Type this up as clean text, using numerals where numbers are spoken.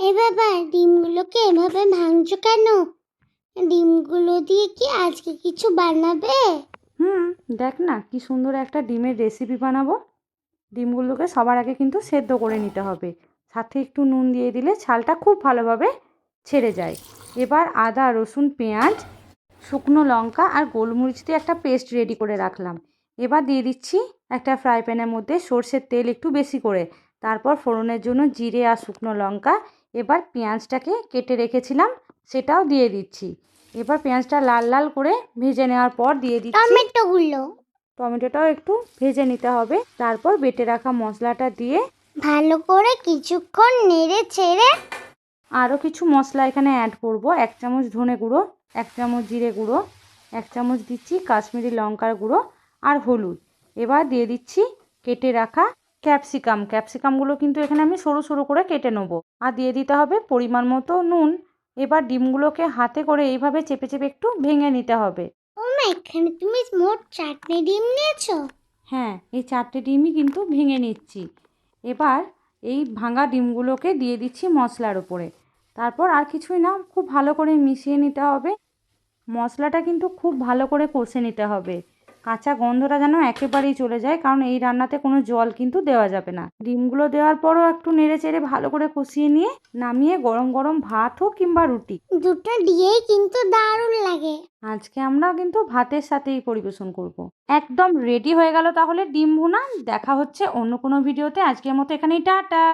এ বাবা, ডিমগুলোকে এভাবে ভাঙছো কেন? ডিমগুলো দিয়ে কি আজকে কিছু বানাবে? দেখ না কি সুন্দর একটা ডিমের রেসিপি বানাবো। ডিমগুলোকে সবার আগে কিন্তু সেদ্ধ করে নিতে হবে, সাথে একটু নুন দিয়ে দিলে ছালটা খুব ভালোভাবে ছেড়ে যায়। এবার আদা, রসুন, পেঁয়াজ, শুকনো লঙ্কা আর গোলমরিচ দিয়ে একটা পেস্ট রেডি করে রাখলাম। এবার দিয়ে দিচ্ছি একটা ফ্রাই প্যানের মধ্যে সর্ষের তেল একটু বেশি করে, তারপর ফোড়নের জন্য জিরে আর শুকনো লঙ্কা। এবার পেঁয়াজটাকে কেটে রেখেছিলাম সেটাও দিয়ে দিচ্ছি। এবার পেঁয়াজটা লাল লাল করে ভেজে নেওয়ার পর দিয়ে দিচ্ছি টমেটোটাও একটু ভেজে নিতে হবে। তারপর বেটে রাখা মশলাটা দিয়ে ভালো করে কিছুক্ষণ নেড়ে ছেড়ে আরও কিছু মশলা এখানে অ্যাড করব। 1 চামচ ধনে গুঁড়ো, 1 চামচ জিরে গুঁড়ো, 1 চামচ দিচ্ছি কাশ্মীরি লঙ্কার গুঁড়ো আর হলুদ। এবার দিয়ে দিচ্ছি কেটে রাখা ক্যাপসিকামগুলো কিন্তু এখানে আমি সরু সরু করে কেটে নেব। আর দিয়ে দিতে হবে পরিমাণ মতো নুন। এবার ডিমগুলোকে হাতে করে এইভাবে চেপে চেপে একটু ভেঙে নিতে হবে। এখানে তুমি মোট 4টে ডিম নিয়েছো? হ্যাঁ, এই 4টে ডিমই কিন্তু ভেঙে নিচ্ছি। এবার এই ভাঙা ডিমগুলোকে দিয়ে দিচ্ছি মশলার উপরে। তারপর আর কিছুই না, খুব ভালো করে মিশিয়ে নিতে হবে। মশলাটা কিন্তু খুব ভালো করে কষে নিতে হবে, কাঁচা গন্ধটা যেন একেবারেই চলে যায়, কারণ এই রান্নাতে কোনো জল কিন্তু দেওয়া যাবে না। ডিমগুলো দেওয়ার পরও একটু নেড়ে চেড়ে ভালো করে কষিয়ে নিয়ে নামিয়ে গরম গরম ভাত হোক কিংবা রুটি, দুটো দিয়েই কিন্তু দারুণ লাগে। আজকে আমরা কিন্তু ভাতের সাথেই পরিবেশন করব। একদম রেডি হয়ে গেল তাহলে ডিম ভুনা। দেখা হচ্ছে অন্য কোনো ভিডিওতে। আজকের মতো এখানেই টাটা।